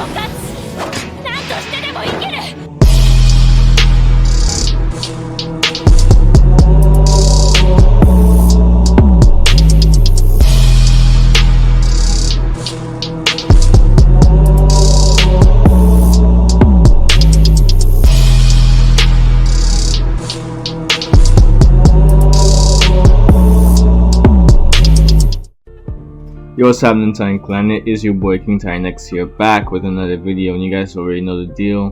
も勝つ。何としてでも生きる。Yo, what's happening, Tiny Clan? It is your boy King Tinyx here, back with another video, and you guys already know the deal.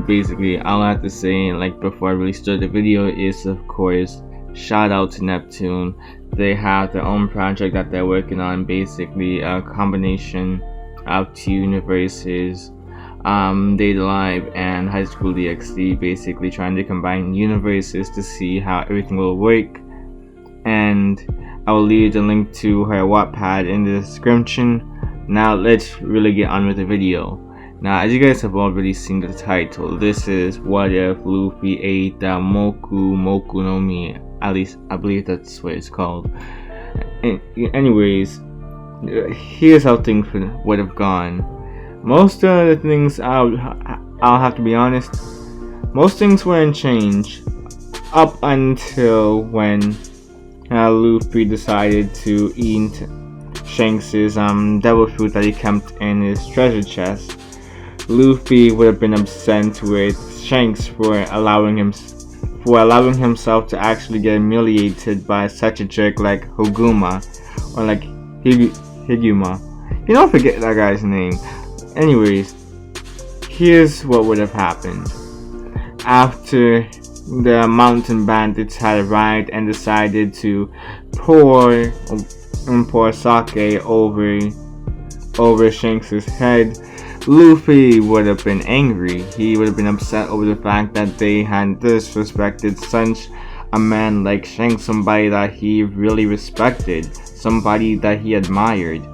Basically, all I have to say, like before I really start the video, is of course, shout out to Neptune. They have their own project that they're working on, basically a combination of two universes, Data Live and High School DxD, basically trying to combine universes to see how everything will work. And I will leave the link to her Wattpad in the description. Now let's really get on with the video. Now, as you guys have already seen the title, this is What If Luffy Ate the Moku no Mi. At least I believe that's what it's called. Anyways, here's how things would have gone. Most of the things, I'll have to be honest, most things wouldn't change up until when Luffy decided to eat Shanks's devil fruit that he kept in his treasure chest. Luffy would have been upset with Shanks for allowing himself to actually get humiliated by such a jerk like Hoguma or like Higuma. You don't forget that guy's name. Anyways, here's what would have happened. After the mountain bandits had arrived and decided to pour sake over Shanks's head, Luffy would have been angry. He would have been upset over the fact that they had disrespected such a man like Shanks, somebody that he really respected, somebody that he admired.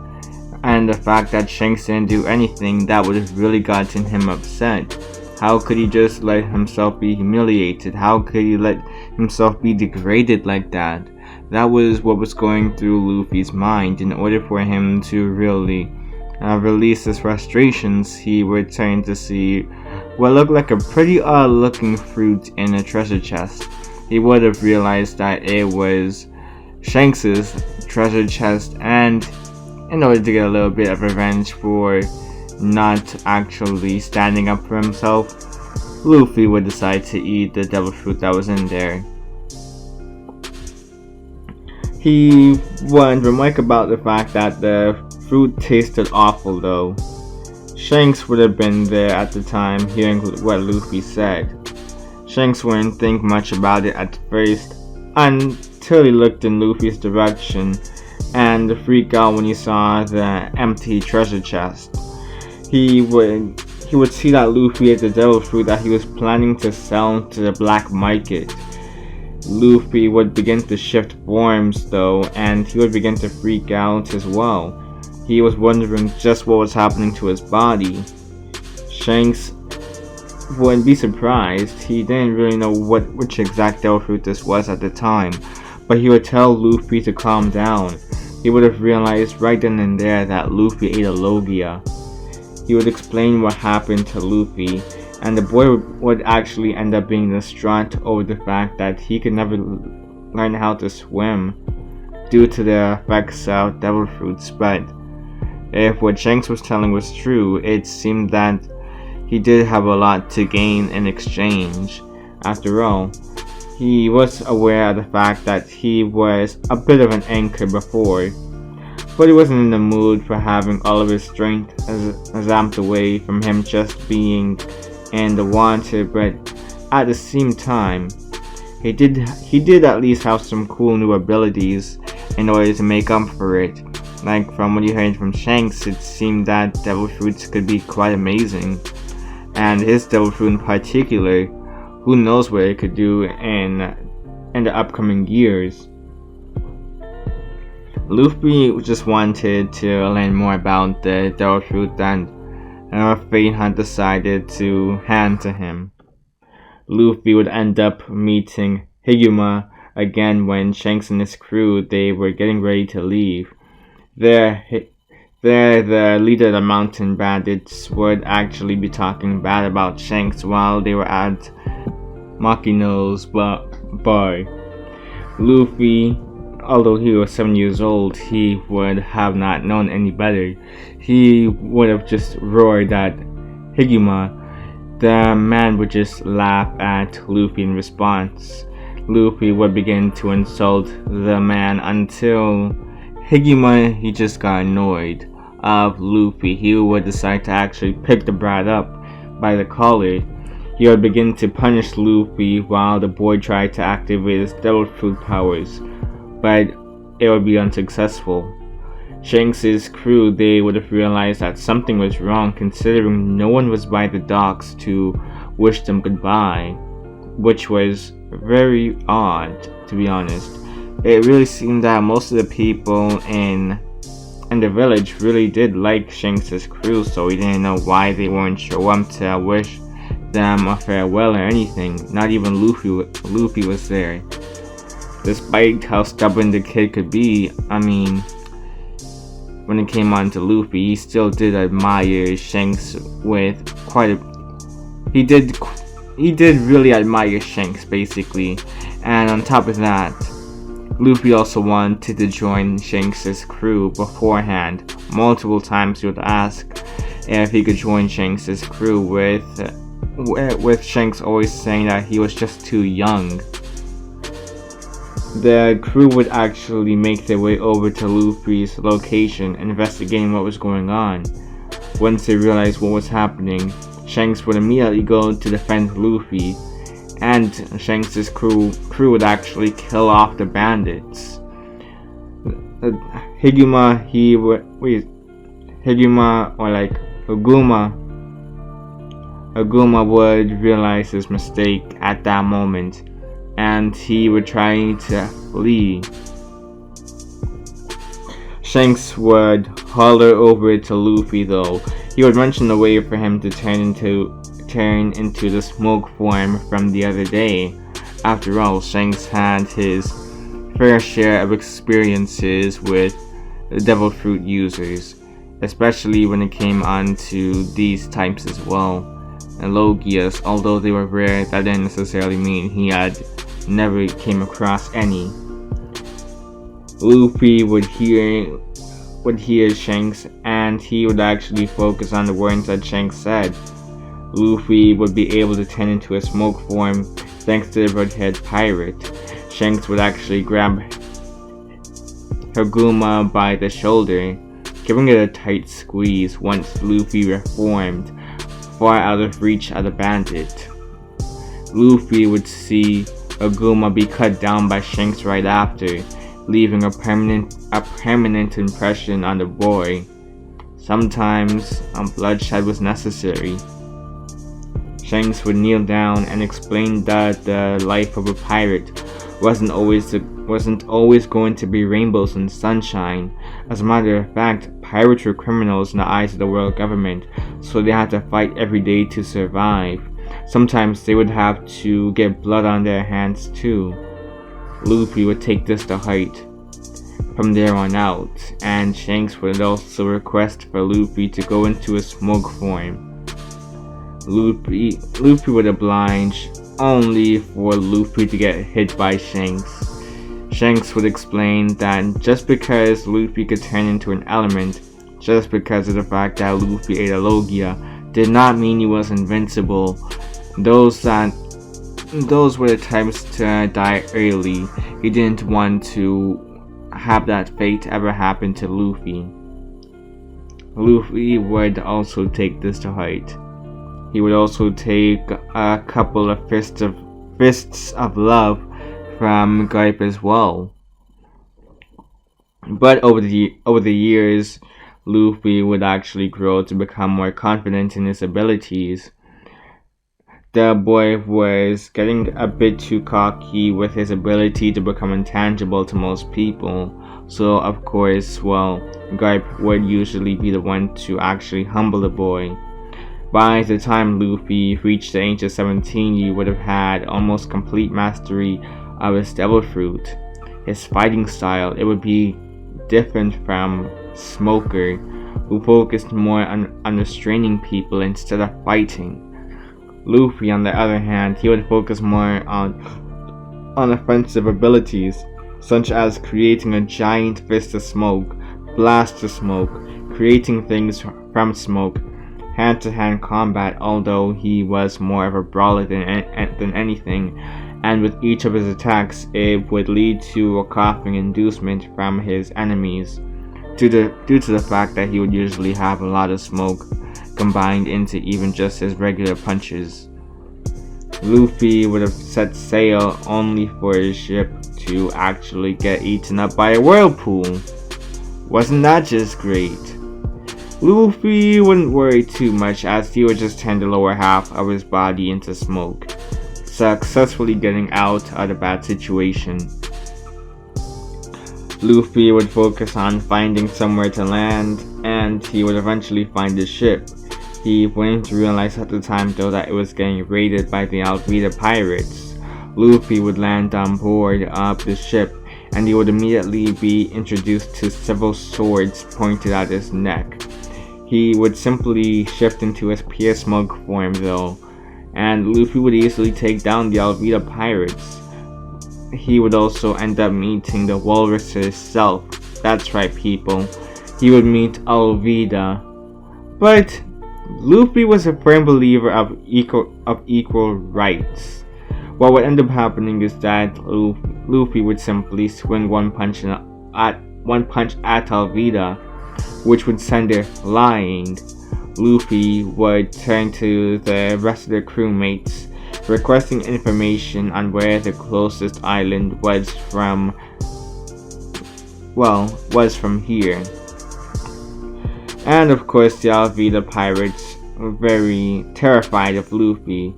And the fact that Shanks didn't do anything, that would have really gotten him upset. How could he just let himself be humiliated? How could he let himself be degraded like that? That was what was going through Luffy's mind. In order for him to really release his frustrations, he would turn to see what looked like a pretty odd looking fruit in a treasure chest. He would have realized that it was Shanks's treasure chest, and in order to get a little bit of revenge for not actually standing up for himself, Luffy would decide to eat the devil fruit that was in there. He would remark about the fact that the fruit tasted awful though. Shanks would have been there at the time hearing what Luffy said. Shanks wouldn't think much about it at first until he looked in Luffy's direction and freaked out when he saw the empty treasure chest. He would see that Luffy ate the devil fruit that he was planning to sell to the black market. Luffy would begin to shift forms though, and he would begin to freak out as well. He was wondering just what was happening to his body. Shanks wouldn't be surprised. He didn't really know which exact devil fruit this was at the time, but he would tell Luffy to calm down. He would have realized right then and there that Luffy ate a Logia. He would explain what happened to Luffy, and the boy would actually end up being distraught over the fact that he could never learn how to swim due to the effects of devil fruits. But if what Shanks was telling was true, it seemed that he did have a lot to gain in exchange. After all, he was aware of the fact that he was a bit of an anchor before, but he wasn't in the mood for having all of his strength zapped away from him just being in the water. But at the same time, he did at least have some cool new abilities in order to make up for it. Like from what you heard from Shanks, it seemed that devil fruits could be quite amazing, and his devil fruit in particular, who knows what it could do in the upcoming years. Luffy just wanted to learn more about the devil fruit that fate had decided to hand to him. Luffy would end up meeting Higuma again when Shanks and his crew, they were getting ready to leave. The There, the leader of the mountain bandits would actually be talking bad about Shanks while they were at Makino's bar. Luffy, although he was 7 years old, he would have not known any better. He would have just roared at Higuma. The man would just laugh at Luffy in response. Luffy would begin to insult the man until Higuma, he just got annoyed of Luffy. He would decide to actually pick the brat up by the collar. He would begin to punish Luffy while the boy tried to activate his devil fruit powers, but it would be unsuccessful. Shanks' crew, they would have realized that something was wrong, considering no one was by the docks to wish them goodbye, which was very odd, to be honest. It really seemed that most of the people in the village really did like Shanks' crew, so we didn't know why they weren't show up to wish them a farewell or anything. Not even Luffy was there. Despite how stubborn the kid could be, I mean, when it came on to Luffy, he still did admire Shanks with quite a... He did really admire Shanks, basically. And on top of that, Luffy also wanted to join Shanks' crew beforehand. Multiple times he would ask if he could join Shanks' crew, with Shanks always saying that he was just too young. The crew would actually make their way over to Luffy's location, investigating what was going on. Once they realized what was happening, Shanks would immediately go to defend Luffy, and Shanks' crew would actually kill off the bandits. Higuma would realize his mistake at that moment, and he would try to flee. Shanks would holler over to Luffy though. He would mention the way for him to turn into the smoke form from the other day. After all, Shanks had his fair share of experiences with devil fruit users, especially when it came on to these types as well. And Logias, although they were rare, that didn't necessarily mean he had never came across any. Luffy would hear Shanks, and he would actually focus on the words that Shanks said. Luffy would be able to turn into a smoke form thanks to the red-haired pirate. Shanks would actually grab Higuma by the shoulder, giving it a tight squeeze once Luffy reformed, far out of reach of the bandit. Luffy would see Higuma be cut down by Shanks right after, leaving a permanent impression on the boy. Sometimes bloodshed was necessary. Shanks would kneel down and explain that the life of a pirate wasn't always going to be rainbows and sunshine. As a matter of fact, pirates were criminals in the eyes of the world government, so they had to fight every day to survive. Sometimes they would have to get blood on their hands too. Luffy would take this to heart from there on out, and Shanks would also request for Luffy to go into a smoke form. Luffy would oblige, only for Luffy to get hit by Shanks. Shanks would explain that just because Luffy could turn into an element, just because of the fact that Luffy ate a Logia, did not mean he was invincible. Those were the times to die early. He didn't want to have that fate ever happen to Luffy. Luffy would also take this to heart. He would also take a couple of fists of love from Garp as well. But over the years, Luffy would actually grow to become more confident in his abilities. The boy was getting a bit too cocky with his ability to become intangible to most people. So of course, Garp would usually be the one to actually humble the boy. By the time Luffy reached the age of 17, he would have had almost complete mastery of his devil fruit. His fighting style, it would be different from Smoker, who focused more on restraining people instead of fighting. Luffy, on the other hand, he would focus more on offensive abilities, such as creating a giant fist of smoke, blast of smoke, creating things from smoke, hand-to-hand combat, although he was more of a brawler than anything, and with each of his attacks it would lead to a coughing inducement from his enemies, due to the fact that he would usually have a lot of smoke combined into even just his regular punches. Luffy would have set sail only for his ship to actually get eaten up by a whirlpool. Wasn't that just great? Luffy wouldn't worry too much, as he would just turn the lower half of his body into smoke, successfully getting out of the bad situation. Luffy would focus on finding somewhere to land, and he would eventually find his ship. He wouldn't realize at the time though that it was getting raided by the Alvida pirates. Luffy would land on board of the ship, and he would immediately be introduced to several swords pointed at his neck. He would simply shift into his pure smoke form though, and Luffy would easily take down the Alvida pirates. He would also end up meeting the walrus herself. That's right, people. He would meet Alvida. But Luffy was a firm believer of equal rights. What would end up happening is that Luffy would simply swing one punch at Alvida, which would send her flying. Luffy would turn to the rest of the crewmates, requesting information on where the closest island was from here. And of course, the Alvida pirates, very terrified of Luffy,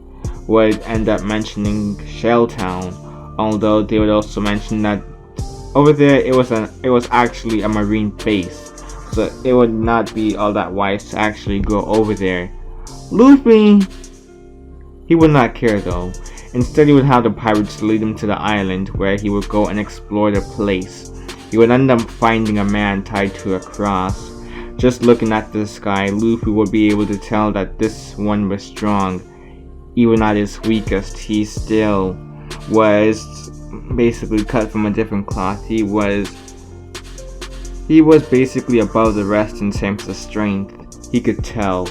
would end up mentioning Shelltown, although they would also mention that over there it was actually a marine base, so it would not be all that wise to actually go over there. Luffy, he would not care though. Instead, he would have the pirates lead him to the island, where he would go and explore the place. He would end up finding a man tied to a cross. Just looking at the sky, Luffy would be able to tell that this one was strong. Even at his weakest, he still was basically cut from a different cloth. He was basically above the rest in terms of strength. He could tell.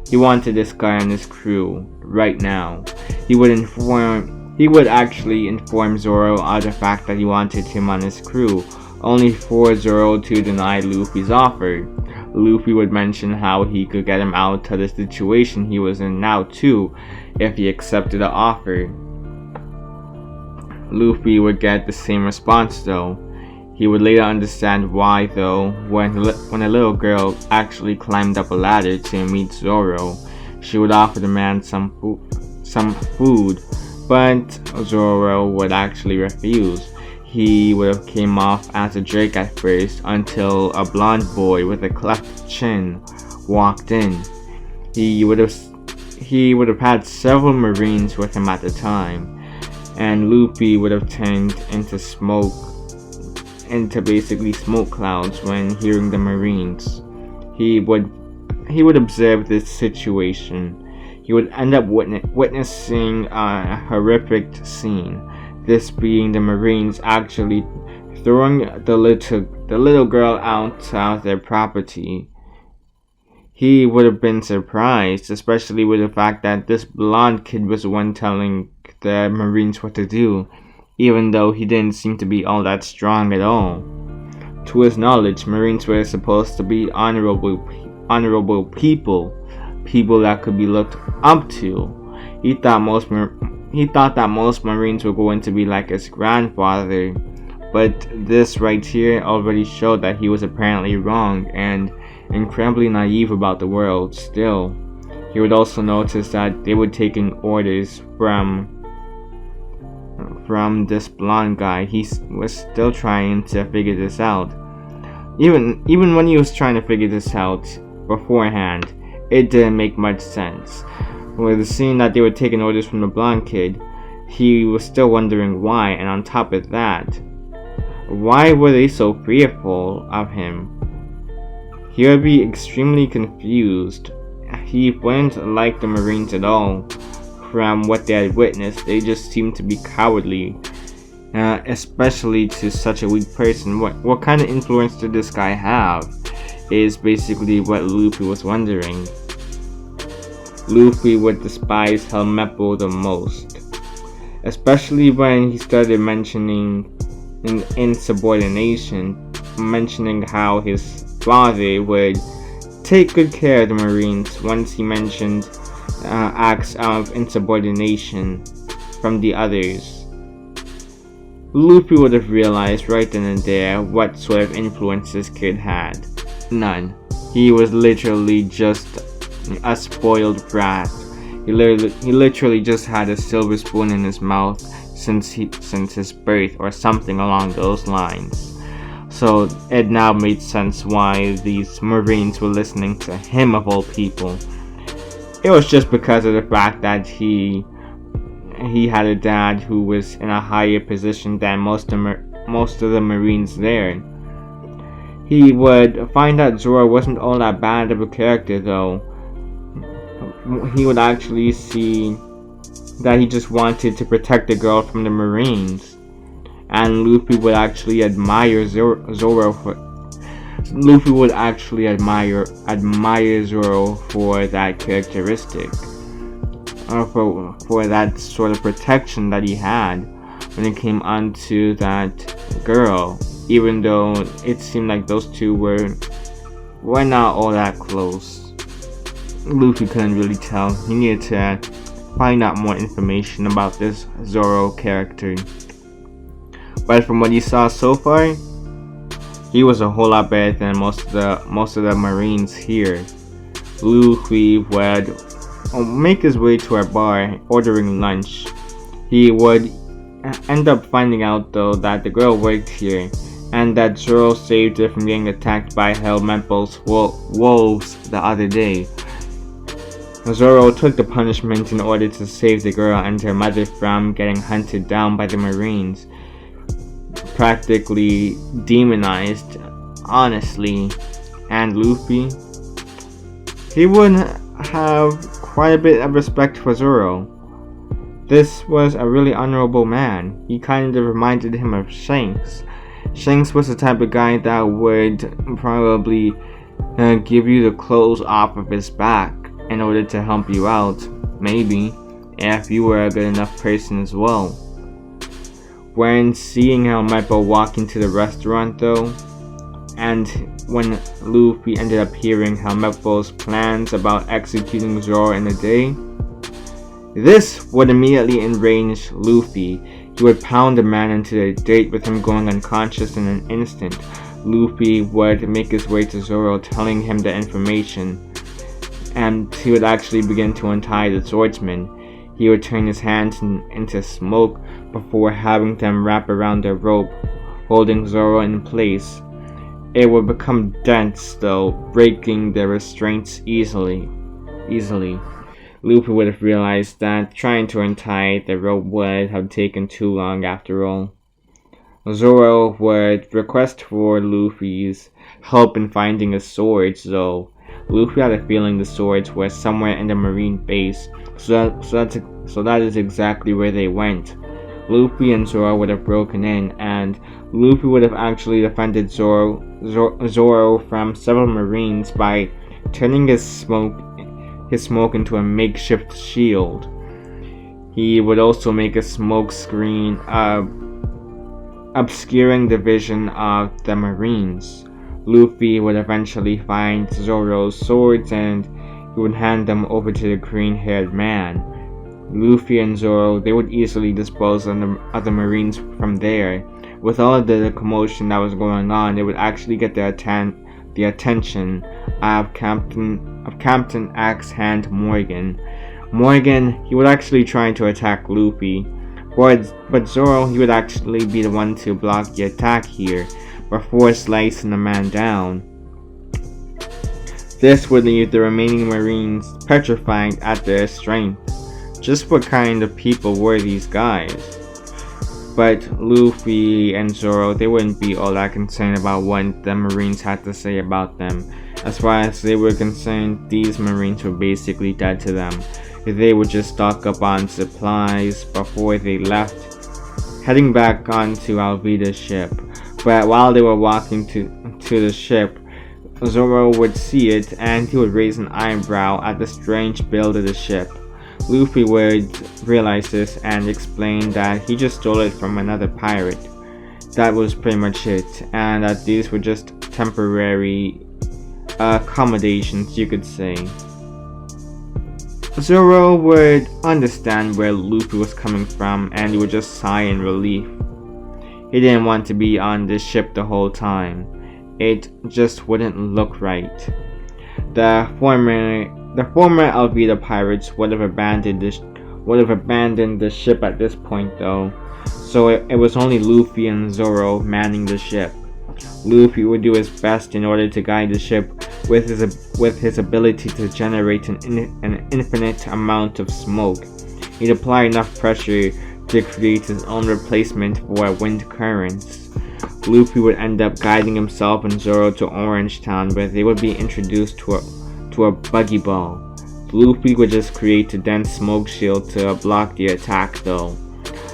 He wanted this guy on his crew right now. He would actually inform Zoro of the fact that he wanted him on his crew, only for Zoro to deny Luffy's offer. Luffy would mention how he could get him out of the situation he was in now too, if he accepted the offer. Luffy would get the same response though. He would later understand why though, when a little girl actually climbed up a ladder to meet Zoro. She would offer the man some food, but Zoro would actually refuse. He would have came off as a jerk at first, until a blonde boy with a cleft chin walked in. He would have had several marines with him at the time, and Luffy would have turned into basically smoke clouds when hearing the marines. He would observe this situation. He would end up witnessing a horrific scene. This being the marines actually throwing the little girl out of their property. He would have been surprised, especially with the fact that this blonde kid was the one telling the marines what to do, even though he didn't seem to be all that strong at all. To his knowledge, marines were supposed to be honorable people that could be looked up to. He thought that most marines were going to be like his grandfather, but this right here already showed that he was apparently wrong and incredibly naive about the world. Still, he would also notice that they were taking orders from this blonde guy. He was still trying to figure this out. Even when he was trying to figure this out beforehand, it didn't make much sense. With seeing that they were taking orders from the blonde kid, he was still wondering why, and on top of that, why were they so fearful of him? he would be extremely confused. He wouldn't like the Marines at all. From what they had witnessed, they just seemed to be cowardly, especially to such a weak person. What kind of influence did this guy have? Is basically what Luffy was wondering. Luffy would despise Helmeppo the most, especially when he started mentioning insubordination, mentioning how his father would take good care of the Marines. Once he mentioned acts of insubordination from the others, Luffy would have realized right then and there what sort of influence this kid had. None. He was literally just a spoiled brat. He literally just had a silver spoon in his mouth since his birth, or something along those lines. So it now made sense why these Marines were listening to him of all people. It was just because of the fact that he had a dad who was in a higher position than most of the Marines there. He would find that Zoro wasn't all that bad of a character though. He would actually see that he just wanted to protect the girl from the Marines. And Luffy would actually admire Zoro for that characteristic, or for that sort of protection that he had when it came onto that girl, even though it seemed like those two were not all that close. Luffy couldn't really tell. He needed to find out more information about this Zoro character. But from what he saw so far, he was a whole lot better than most of the Marines here. Luffy would make his way to a bar, ordering lunch. He would end up finding out though that the girl worked here, and that Zoro saved her from getting attacked by Helmeppo's wolves the other day. Zoro took the punishment in order to save the girl and her mother from getting hunted down by the Marines. Practically demonized, honestly. And Luffy, he would have quite a bit of respect for Zoro. This was a really honorable man. He kind of reminded him of Shanks. Shanks was the type of guy that would probably give you the clothes off of his back in order to help you out, maybe, if you were a good enough person as well. When seeing Helmeppo walk into the restaurant though, and when Luffy ended up hearing Helmeppo's plans about executing Zoro in a day, this would immediately enrage Luffy. He would pound the man into a date with him going unconscious in an instant. Luffy would make his way to Zoro, telling him the information, and he would actually begin to untie the swordsman. He would turn his hands into smoke before having them wrap around the rope, holding Zoro in place. It would become dense though, breaking the restraints easily. Luffy would have realized that trying to untie the rope would have taken too long after all. Zoro would request for Luffy's help in finding his swords though. Luffy had a feeling the swords were somewhere in the Marine base, so that is exactly where they went. Luffy and Zoro would have broken in, and Luffy would have actually defended Zoro from several Marines by turning his smoke into a makeshift shield. He would also make a smoke screen obscuring the vision of the Marines. Luffy would eventually find Zoro's swords and he would hand them over to the green-haired man. Luffy and Zoro, they would easily dispose of the Marines from there. With all of the commotion that was going on, it would actually get the attention of Captain Axe Hand Morgan. Morgan, he would actually try to attack Luffy, but Zoro, he would actually be the one to block the attack here before slicing the man down. This would leave the remaining Marines petrified at their strength. Just what kind of people were these guys? But Luffy and Zoro, they wouldn't be all that concerned about what the Marines had to say about them. As far as they were concerned, these Marines were basically dead to them. They would just stock up on supplies before they left, heading back onto Alvida's ship. But while they were walking to the ship, Zoro would see it and he would raise an eyebrow at the strange build of the ship. Luffy would realize this and explain that he just stole it from another pirate. That was pretty much it, and that these were just temporary accommodations, you could say. Zoro would understand where Luffy was coming from and he would just sigh in relief. He didn't want to be on this ship the whole time. It just wouldn't look right. The former Alvida pirates would have abandoned the ship at this point though, so it was only Luffy and Zoro manning the ship. Luffy would do his best in order to guide the ship with his ability to generate an infinite amount of smoke. He'd apply enough pressure to create his own replacement for wind currents. Luffy would end up guiding himself and Zoro to Orange Town, where they would be introduced to a buggy ball. Luffy would just create a dense smoke shield to block the attack though.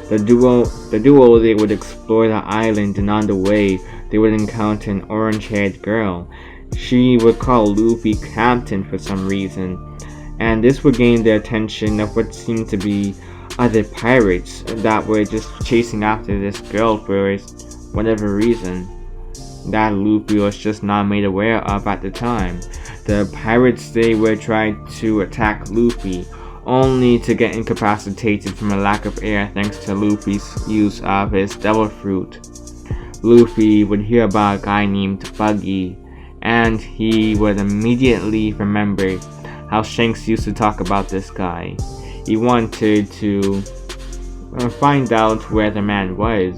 The duo they would explore the island, and on the way they would encounter an orange-haired girl. She would call Luffy Captain for some reason, and this would gain the attention of what seemed to be other pirates that were just chasing after this girl for whatever reason that Luffy was just not made aware of at the time. The pirates, they were trying to attack Luffy, only to get incapacitated from a lack of air thanks to Luffy's use of his devil fruit. Luffy would hear about a guy named Buggy, and he would immediately remember how Shanks used to talk about this guy. He wanted to find out where the man was,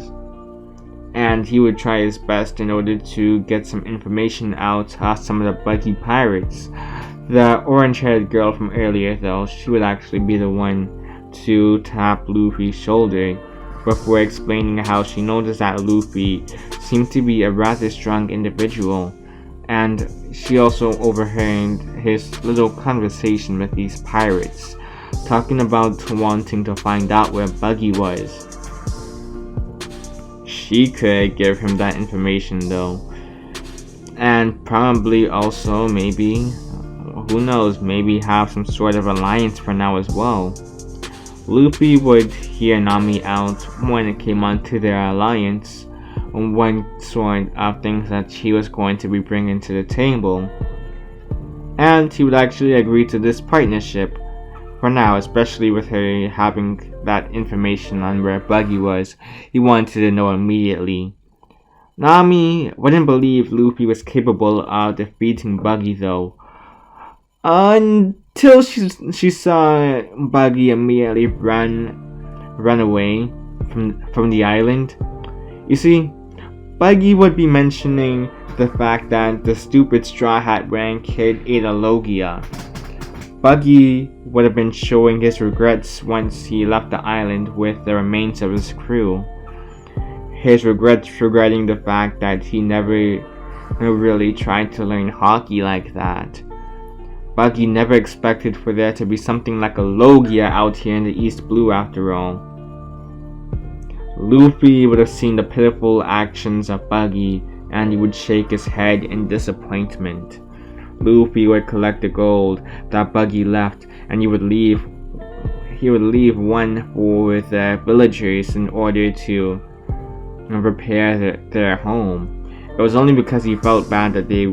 and he would try his best in order to get some information out of some of the Buggy pirates. The orange-haired girl from earlier though, she would actually be the one to tap Luffy's shoulder before explaining how she noticed that Luffy seemed to be a rather strong individual, and she also overheard his little conversation with these pirates, talking about wanting to find out where Buggy was. She could give him that information though, and probably also maybe, who knows, maybe have some sort of alliance for now as well. Luffy would hear Nami out when it came onto their alliance, one sort of things that she was going to be bringing to the table, and he would actually agree to this partnership for now, especially with her having that information on where Buggy was. He wanted to know immediately. Nami wouldn't believe Luffy was capable of defeating Buggy though, until she saw Buggy immediately run away from the island. You see, Buggy would be mentioning the fact that the stupid straw hat wearing kid ate a Logia. Buggy would have been showing his regrets once he left the island with the remains of his crew. His regrets regarding the fact that he never really tried to learn hockey like that. Buggy never expected for there to be something like a Logia out here in the East Blue after all. Luffy would have seen the pitiful actions of Buggy and he would shake his head in disappointment. Luffy would collect the gold that Buggy left, and he would leave one for the villagers in order to repair their home. It was only because he felt bad that they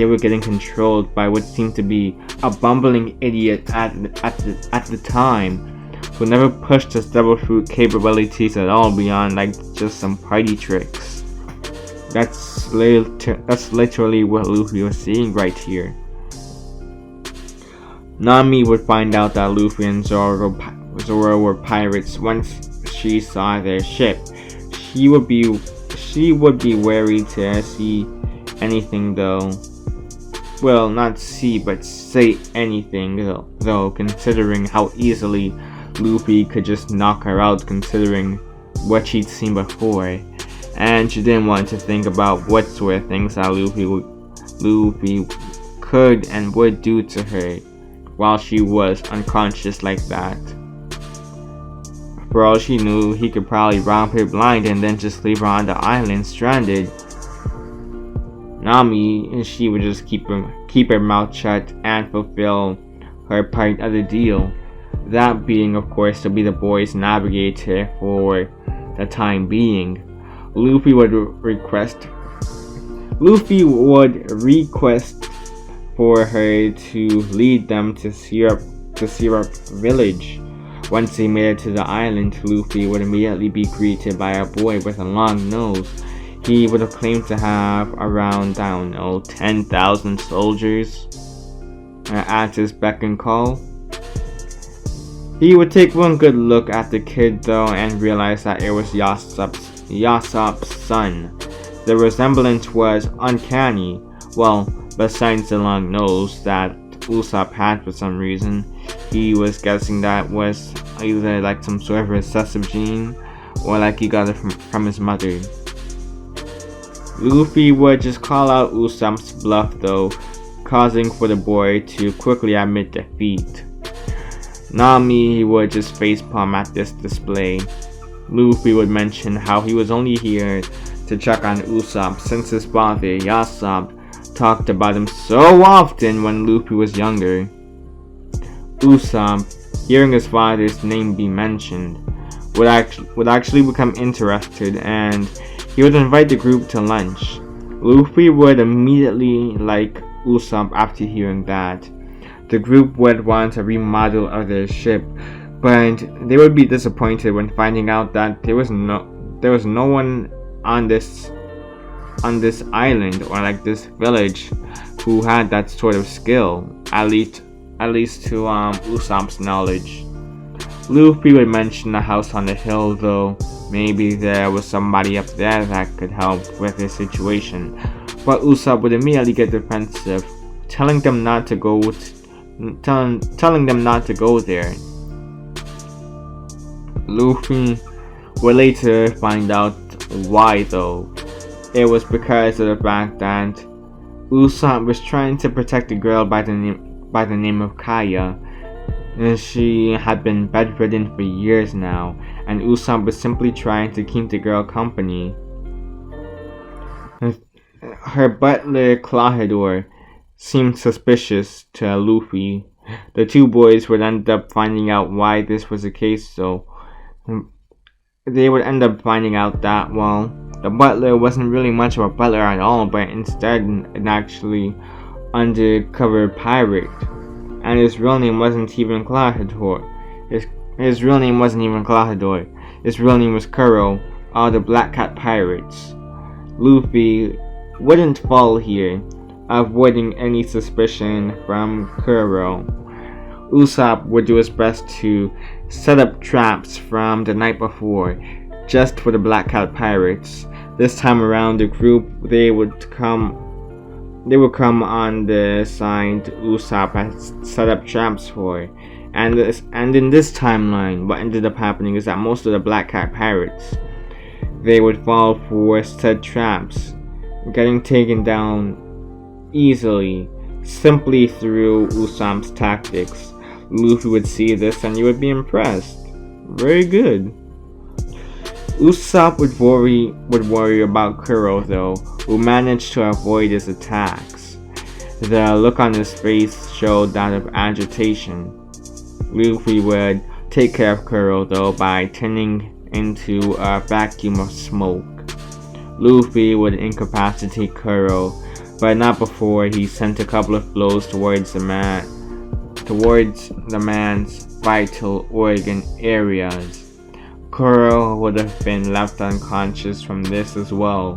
were getting controlled by what seemed to be a bumbling idiot at the time, who never pushed his devil fruit capabilities at all beyond like just some party tricks. That's literally what Luffy was seeing right here. Nami would find out that Luffy and Zoro were pirates once she saw their ship. She would be wary to see anything though. Well, not see, but say anything though, considering how easily Luffy could just knock her out, considering what she'd seen before. And she didn't want to think about what sort of things that Luffy could and would do to her while she was unconscious like that. For all she knew, he could probably rob her blind and then just leave her on the island stranded. Nami, she would just keep her mouth shut and fulfill her part of the deal. That being, of course, to be the boys' navigator for the time being. Luffy would request for her to lead them to Syrup village. Once they made it to the island, Luffy would immediately be greeted by a boy with a long nose. He would have claimed to have around, 10,000 soldiers at his beck and call. He would take one good look at the kid though and realize that it was Yasopp's son. The resemblance was uncanny. Well, besides the long nose that Usopp had for some reason, he was guessing that was either like some sort of recessive gene or like he got it from his mother. Luffy would just call out Usopp's bluff though, causing for the boy to quickly admit defeat. Nami would just facepalm at this display. Luffy would mention how he was only here to check on Usopp since his father, Yasopp, talked about him so often when Luffy was younger. Usopp, hearing his father's name be mentioned, would actually become interested and he would invite the group to lunch. Luffy would immediately like Usopp after hearing that. The group would want a remodel of their ship, but they would be disappointed when finding out that there was no one on this island or like this village who had that sort of skill, at least to Usopp's knowledge. Luffy would mention the house on the hill though. Maybe there was somebody up there that could help with the situation, but Usopp would immediately get defensive, telling them not to go there. Luffy would later find out why though. It was because of the fact that Usopp was trying to protect a girl by the name of Kaya. And she had been bedridden for years now, and Usopp was simply trying to keep the girl company. Her butler Clawhador seemed suspicious to Luffy. The two boys would end up finding out why this was the case, so they would end up finding out that, well, the butler wasn't really much of a butler at all, but instead an actually undercover pirate. And his real name wasn't even Clawhador. His real name wasn't even Clawhador. His real name was Kuro, all the Black Cat Pirates. Luffy wouldn't fall here, avoiding any suspicion from Kuro. Usopp would do his best to set up traps from the night before, just for the Black Cat Pirates. This time around, the group they would come on the side Usopp has set up traps for. And in this timeline, what ended up happening is that most of the Black Cat Pirates, they would fall for said traps, getting taken down easily, simply through Usopp's tactics. Luffy would see this and he would be impressed. Very good. Usopp would worry about Kuro though, who managed to avoid his attacks. The look on his face showed that of agitation. Luffy would take care of Kuro though by turning into a vacuum of smoke. Luffy would incapacitate Kuro, but not before he sent a couple of blows towards the man's vital organ areas. Kuro would have been left unconscious from this as well.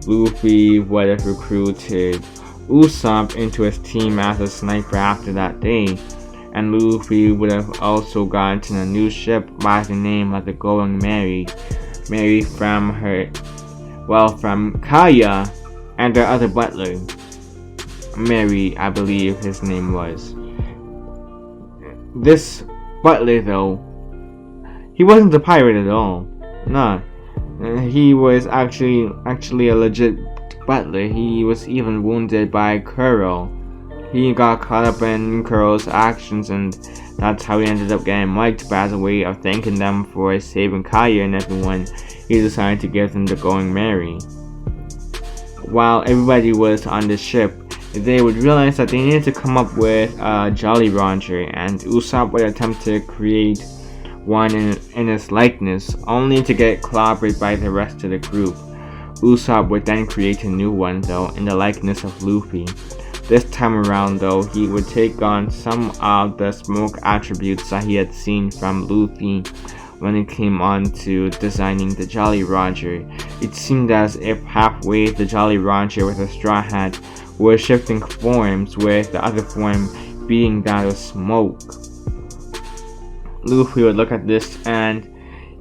Luffy would have recruited Usopp into his team as a sniper after that day, and Luffy would have also gotten a new ship by the name of the Going Merry from Kaya and her other butler. Merry, I believe his name was. This butler though, he wasn't a pirate at all. Nah, he was actually a legit butler. He was even wounded by Kuro. He got caught up in Kuro's actions, and that's how he ended up getting mic'd. But as a way of thanking them for saving Kaya and everyone, he decided to give them the Going Merry. While everybody was on the ship, they would realize that they needed to come up with a Jolly Roger, and Usopp would attempt to create one in his likeness, only to get clobbered by the rest of the group. Usopp would then create a new one, though, in the likeness of Luffy. This time around, though, he would take on some of the smoke attributes that he had seen from Luffy when it came on to designing the Jolly Roger. It seemed as if halfway the Jolly Roger with a straw hat was shifting forms, with the other form being that of smoke. Luffy would look at this and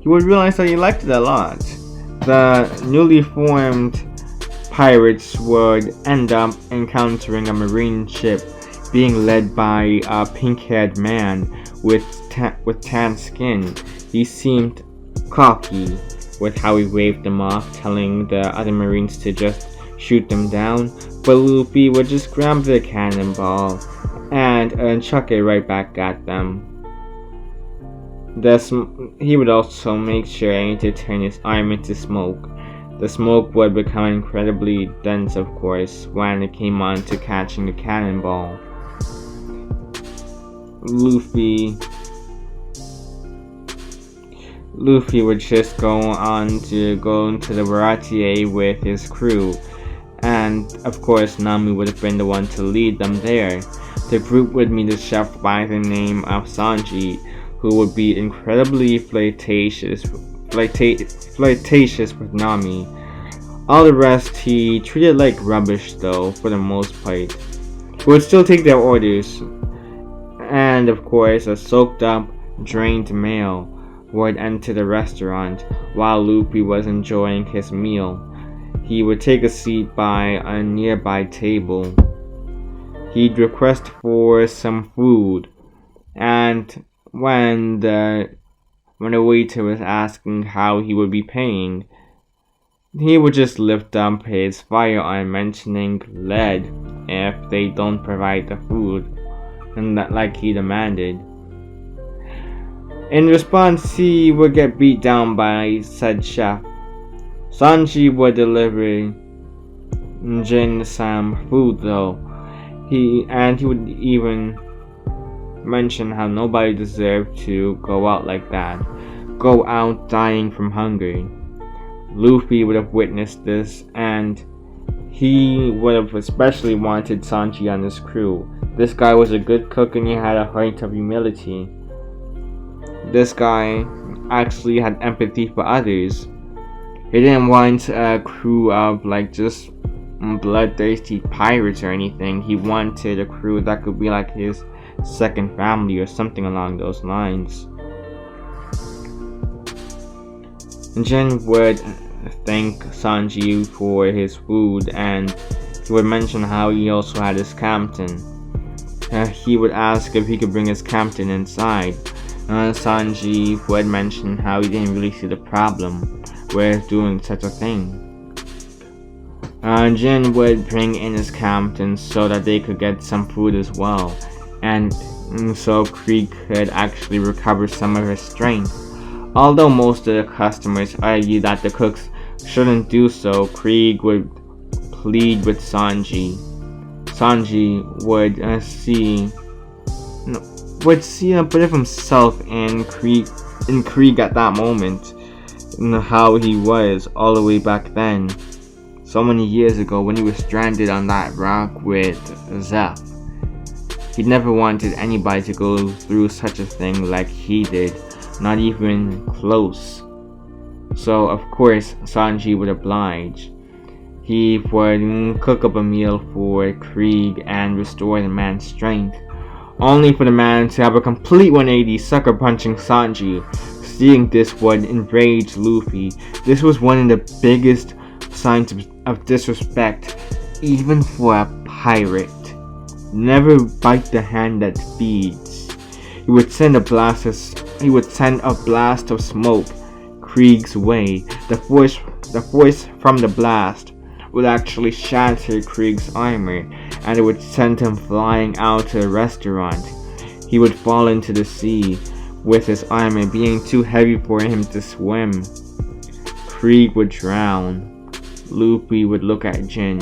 he would realize that he liked it a lot. The newly formed pirates would end up encountering a marine ship being led by a pink-haired man with tan skin. He seemed cocky with how he waved them off, telling the other marines to just shoot them down, but Luffy would just grab the cannonball and chuck it right back at them. He would also make sure to turn his arm into smoke. The smoke would become incredibly dense, of course, when it came on to catching the cannonball. Luffy would just go on to go into the Baratier with his crew, and of course Nami would have been the one to lead them there. The group would meet a chef by the name of Sanji, who would be incredibly flirtatious with Nami. All the rest he treated like rubbish, though, for the most part. He would still take their orders, and of course a soaked up, drained male would enter the restaurant while Luffy was enjoying his meal. He would take a seat by a nearby table. He'd request for some food, and when the waiter was asking how he would be paying, he would just lift up his firearm, mentioning lead if they don't provide the food, and that like he demanded. In response, he would get beat down by said chef. Sanji would deliver Jin some food, though. He would even mention how nobody deserved to go out like that, go out dying from hunger. Luffy would have witnessed this, and he would have especially wanted Sanji on his crew. This guy was a good cook and he had a heart of humility. This guy actually had empathy for others. He didn't want a crew of like just bloodthirsty pirates or anything. He wanted a crew that could be like his second family or something along those lines. Jin would thank Sanji for his food, and he would mention how he also had his captain. He would ask if he could bring his captain inside. Sanji would mention how he didn't really see the problem with doing such a thing. Jin would bring in his captain so that they could get some food as well, and so Krieg could actually recover some of his strength. Although most of the customers argued that the cooks shouldn't do so, Krieg would plead with Sanji. Sanji would see a bit of himself in Krieg at that moment, and how he was all the way back then, so many years ago when he was stranded on that rock with Zeph. He never wanted anybody to go through such a thing like he did, not even close. So of course Sanji would oblige. He would cook up a meal for Krieg and restore the man's strength, only for the man to have a complete 180, sucker punching Sanji. Seeing this would enrage Luffy. This was one of the biggest signs of disrespect, even for a pirate. Never bite the hand that feeds. He would send a blast of smoke Krieg's way. The force from the blast would actually shatter Krieg's armor, and it would send him flying out to the restaurant. He would fall into the sea, with his armor being too heavy for him to swim. Krieg would drown. Luffy would look at Jin.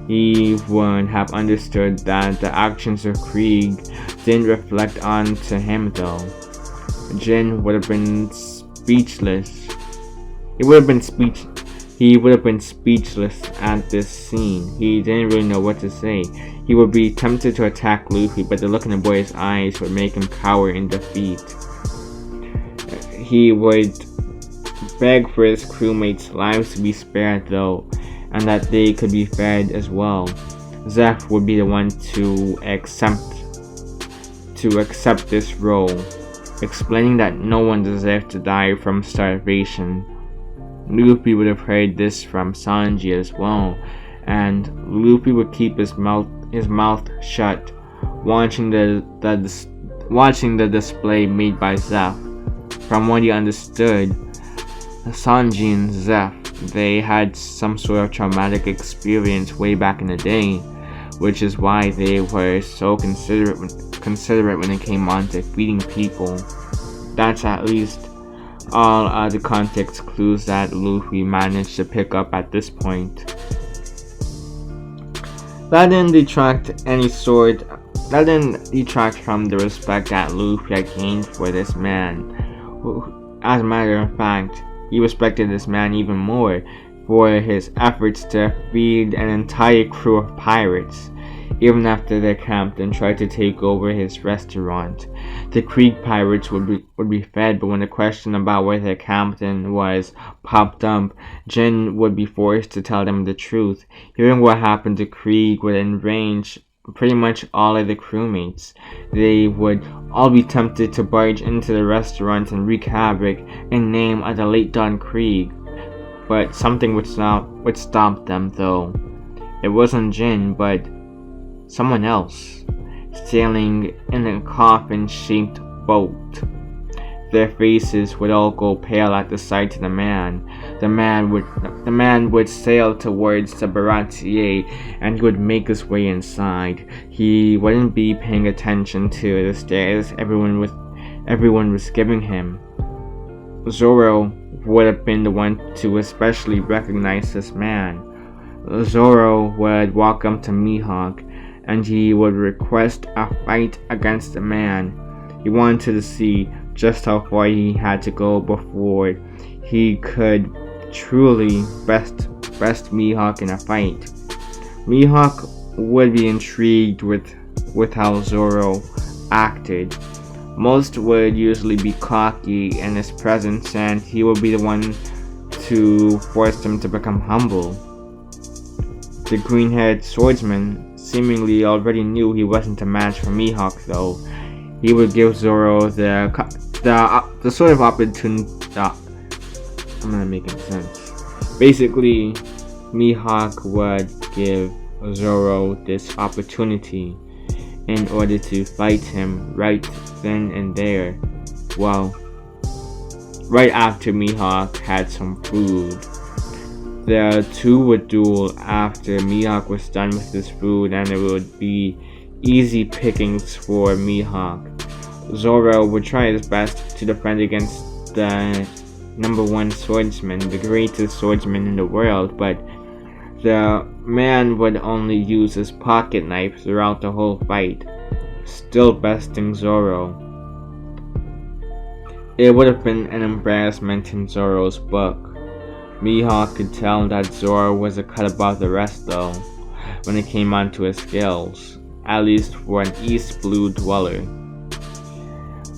He would have understood that the actions of Krieg didn't reflect onto him though. Jin would have been speechless. He would have been speechless at this scene. He didn't really know what to say. He would be tempted to attack Luffy, but the look in the boy's eyes would make him cower in defeat. He would beg for his crewmates' lives to be spared though, and that they could be fed as well. Zeph would be the one to accept this role, explaining that no one deserved to die from starvation. Luffy would have heard this from Sanji as well, and Luffy would keep his mouth shut, watching the display made by Zeph. From what he understood, Sanji and Zeph, they had some sort of traumatic experience way back in the day, which is why they were so considerate when it came on to feeding people. That's at least all the context clues that Luffy managed to pick up at this point. That didn't detract from the respect that Luffy had gained for this man. As a matter of fact, he respected this man even more for his efforts to feed an entire crew of pirates, even after their captain tried to take over his restaurant. The Krieg pirates would be fed, but when the question about where their captain was popped up, Jin would be forced to tell them the truth. Hearing what happened to Krieg would enrage pretty much all of the crewmates. They would all be tempted to barge into the restaurant and wreak havoc in name of the late Don Krieg, but something would stop them though. It wasn't Jin, but someone else, sailing in a coffin-shaped boat. Their faces would all go pale at the sight of the man. The man would sail towards the baratier, and he would make his way inside. He wouldn't be paying attention to the stares everyone was giving him. Zoro would have been the one to especially recognize this man. Zoro would walk up to Mihawk, and he would request a fight against the man. He wanted to see just how far he had to go before he could truly best Mihawk in a fight. Mihawk would be intrigued with how Zoro acted. Most would usually be cocky in his presence, and he would be the one to force him to become humble. The green-haired swordsman seemingly already knew he wasn't a match for Mihawk though. He would give Zoro the sort of opportunity. I'm not making sense. Basically, Mihawk would give Zoro this opportunity in order to fight him right then and there. Well, right after Mihawk had some food. The two would duel after Mihawk was done with his food, and it would be easy pickings for Mihawk. Zoro would try his best to defend against the #1 swordsman, the greatest swordsman in the world, but the man would only use his pocket knife throughout the whole fight, still besting Zoro. It would have been an embarrassment in Zoro's book. Mihawk could tell that Zoro was a cut above the rest though, when it came onto his skills, at least for an East Blue dweller.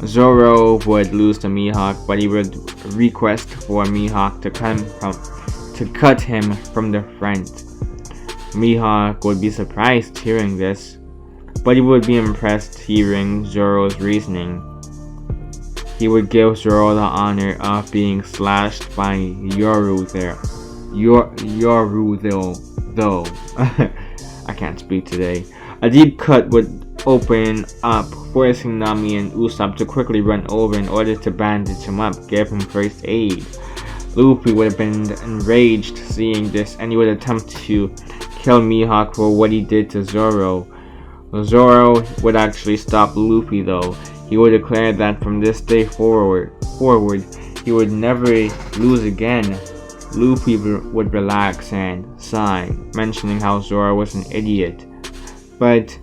Zoro would lose to Mihawk, but he would request for Mihawk to cut him from the front. Mihawk would be surprised hearing this, but he would be impressed hearing Zoro's reasoning. He would give Zoro the honor of being slashed by Yoru though. I can't speak today. A deep cut would open up, forcing Nami and Usopp to quickly run over in order to bandage him up, give him first aid. Luffy would have been enraged seeing this, and he would attempt to kill Mihawk for what he did to Zoro. Zoro would actually stop Luffy though. He would declare that from this day forward, he would never lose again. Luffy would relax and sigh, mentioning how Zoro was an idiot. But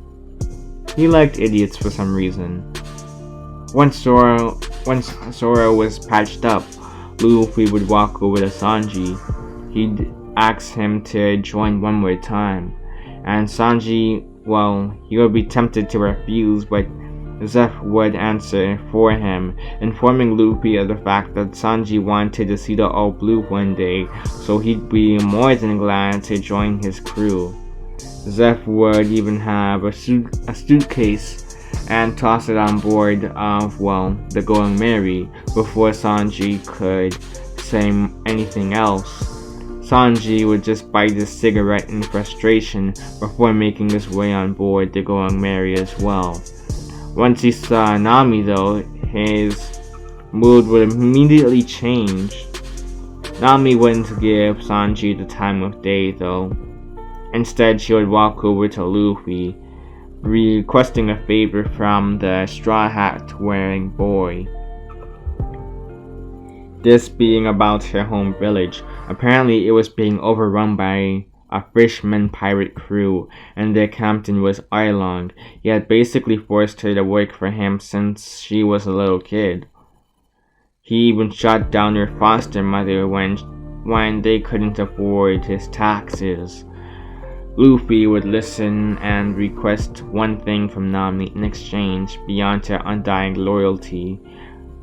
he liked idiots for some reason. Once Zoro was patched up, Luffy would walk over to Sanji. He'd ask him to join one more time. And Sanji, well, he would be tempted to refuse, but Zeph would answer for him, informing Luffy of the fact that Sanji wanted to see the All Blue one day, so he'd be more than glad to join his crew. Zeph would even have a suitcase and toss it on board of, well, the Going Merry before Sanji could say anything else. Sanji would just bite his cigarette in frustration before making his way on board the Going Merry as well. Once he saw Nami though, his mood would immediately change. Nami wouldn't give Sanji the time of day though. Instead, she would walk over to Luffy, requesting a favor from the straw hat wearing boy. This being about her home village. Apparently it was being overrun by a fisherman pirate crew, and their captain was Arlong. He had basically forced her to work for him since she was a little kid. He even shot down her foster mother when they couldn't afford his taxes. Luffy would listen and request one thing from Nami in exchange beyond her undying loyalty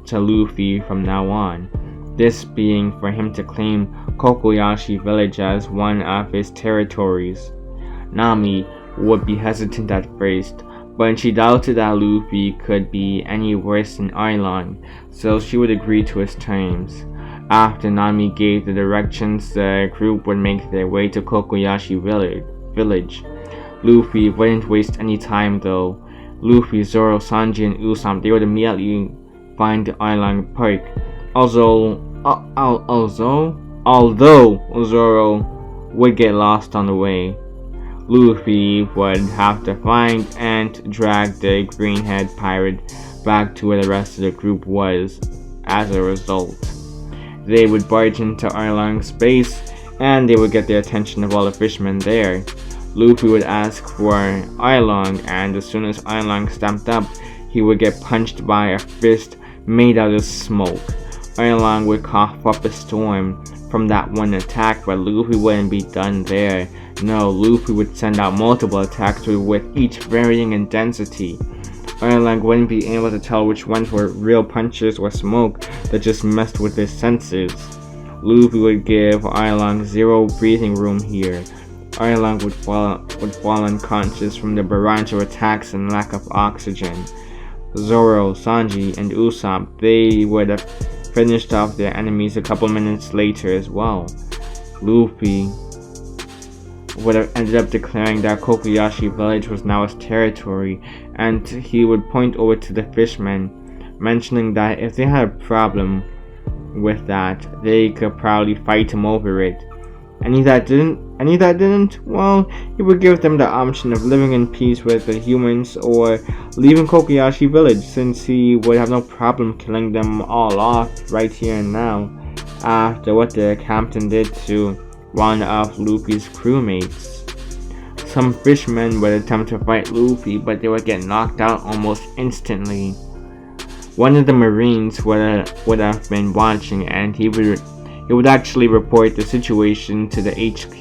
to Luffy from now on. This being for him to claim Kokoyashi village as one of his territories. Nami would be hesitant at first, but she doubted that Luffy could be any worse than Arlong, so she would agree to his terms. After Nami gave the directions, the group would make their way to Kokoyashi village. Luffy wouldn't waste any time though. Luffy, Zoro, Sanji, and Usopp, they would immediately find the Arlong Park. Although Zoro would get lost on the way, Luffy would have to find and drag the green-haired pirate back to where the rest of the group was. As a result, they would barge into Arlong's base, and they would get the attention of all the fishermen there. Luffy would ask for Arlong, and as soon as Arlong stepped up, he would get punched by a fist made out of smoke. Arlong would cough up a storm from that one attack, but Luffy wouldn't be done there. No, Luffy would send out multiple attacks with each varying in density. Arlong wouldn't be able to tell which ones were real punches or smoke that just messed with his senses. Luffy would give Arlong zero breathing room here. Arlong would fall unconscious from the barrage of attacks and lack of oxygen. Zoro, Sanji, and Usopp, they would have finished off their enemies a couple minutes later as well. Luffy would have ended up declaring that Kokoyashi village was now his territory, and he would point over to the fishmen, mentioning that if they had a problem with that, they could probably fight him over it. Any that didn't, well, he would give them the option of living in peace with the humans or leaving Kokoyashi village, since he would have no problem killing them all off right here and now, after what the captain did to one of Luffy's crewmates. Some fishermen would attempt to fight Luffy, but they would get knocked out almost instantly. One of the Marines would have been watching, and he would actually report the situation to the HQ.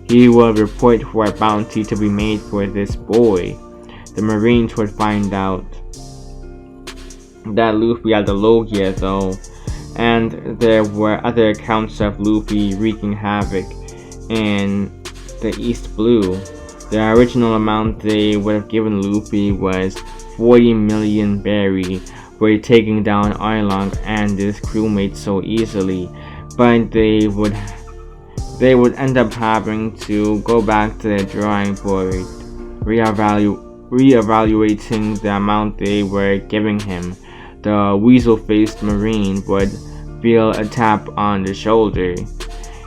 He would report for a bounty to be made for this boy. The Marines would find out that Luffy had the Logia though, and there were other accounts of Luffy wreaking havoc in the East Blue. The original amount they would have given Luffy was 40 million berry for taking down Arlong and his crewmates so easily, but they would end up having to go back to the drawing board, reevaluating the amount they were giving him. The weasel-faced Marine would feel a tap on the shoulder.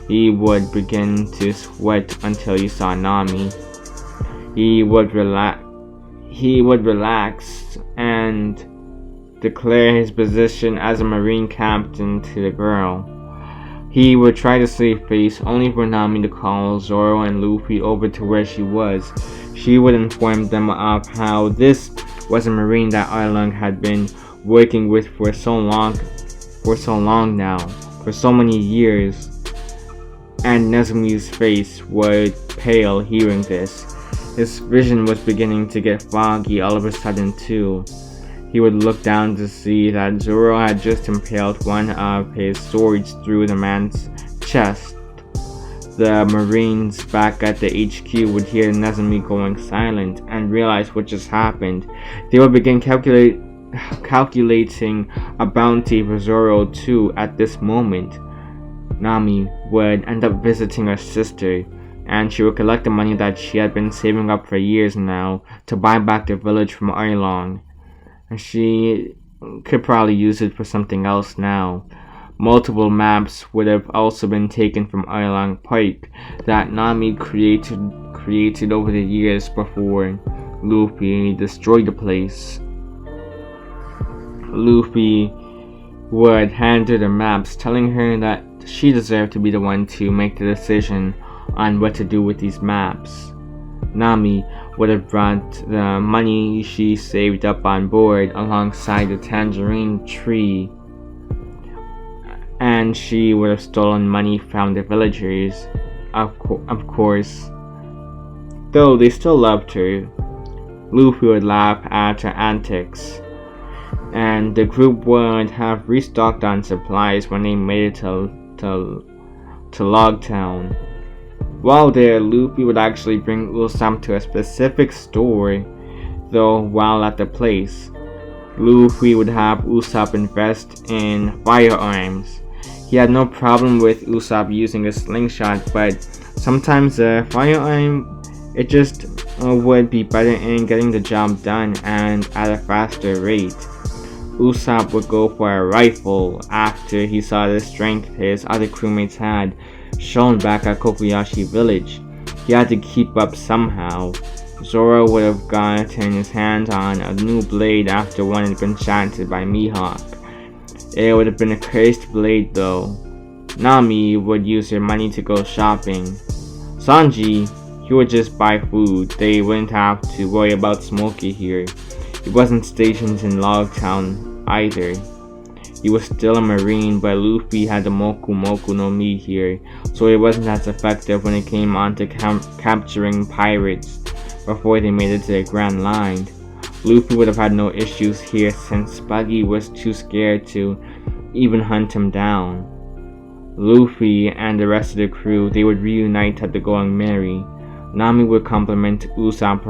He would begin to sweat until he saw Nami. He would relax and declare his position as a marine captain to the girl. He would try to save face, only for Nami to call Zoro and Luffy over to where she was. She would inform them of how this was a marine that Arlong had been working with for so long now, for so many years. And Nezumi's face would pale hearing this. His vision was beginning to get foggy all of a sudden too. He would look down to see that Zoro had just impaled one of his swords through the man's chest. The Marines back at the HQ would hear Nezumi going silent and realize what just happened. They would begin calculating a bounty for Zoro too at this moment. Nami would end up visiting her sister, and she would collect the money that she had been saving up for years now to buy back the village from Arlong. And she could probably use it for something else now. Multiple maps would have also been taken from Arlong Pike that Nami created over the years before Luffy destroyed the place. Luffy would hand her the maps, telling her that she deserved to be the one to make the decision on what to do with these maps. Nami would have brought the money she saved up on board alongside the tangerine tree, and she would have stolen money from the villagers, of course. Though they still loved her, Luffy would laugh at her antics, and the group would have restocked on supplies when they made it to Log Town. While there, Luffy would actually bring Usopp to a specific store, though while at the place, Luffy would have Usopp invest in firearms. He had no problem with Usopp using a slingshot, but sometimes a firearm, it just would be better in getting the job done and at a faster rate. Usopp would go for a rifle after he saw the strength his other crewmates had shown back at Kobayashi Village. He had to keep up somehow. Zoro would have gotten his hands on a new blade after one had been shattered by Mihawk. It would have been a cursed blade though. Nami would use her money to go shopping. Sanji, he would just buy food. They wouldn't have to worry about Smokey here. He wasn't stationed in Log Town either. He was still a marine, but Luffy had the Moku no Mi here, so it wasn't as effective when it came on to capturing pirates before they made it to the Grand Line. Luffy would have had no issues here since Buggy was too scared to even hunt him down. Luffy and the rest of the crew, they would reunite at the Going Merry. Nami would compliment Usopp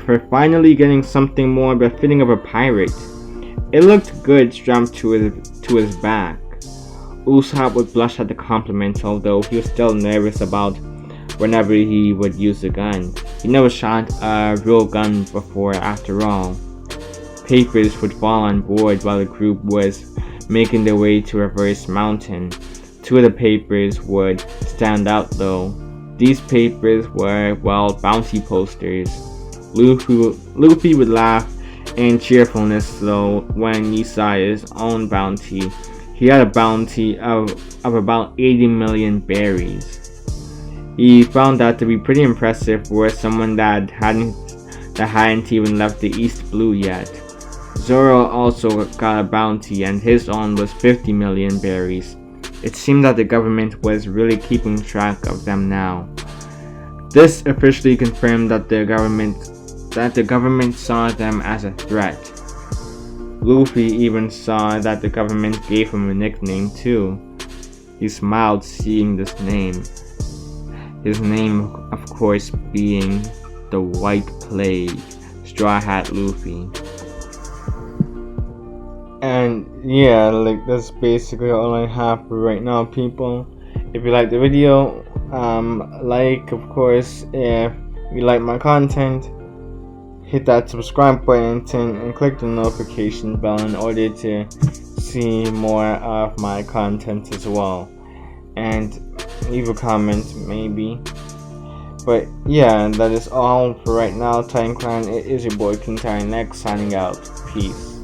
for finally getting something more befitting of a pirate. It looked good strapped to his back. Usopp would blush at the compliment, although he was still nervous about whenever he would use a gun. He never shot a real gun before, after all. Papers would fall on board while the group was making their way to Reverse Mountain. Two of the papers would stand out though. These papers were, well, bounty posters. Luffy would laugh in cheerfulness though when he saw his own bounty. He had a bounty of about 80 million berries. He found that to be pretty impressive for someone that hadn't even left the East Blue yet. Zoro also got a bounty, and his own was 50 million berries. It seemed that the government was really keeping track of them now. This officially confirmed that the government saw them as a threat. Luffy even saw that the government gave him a nickname too. He smiled seeing this name. His name, of course, being the White Plague, Straw Hat Luffy. And yeah, like that's basically all I have for right now, people. If you like the video, like, of course, if you like my content, hit that subscribe button and click the notification bell in order to see more of my content as well, and leave a comment maybe. But yeah, that is all for right now. Titan Clan, it is your boy King Titan X signing out. Peace.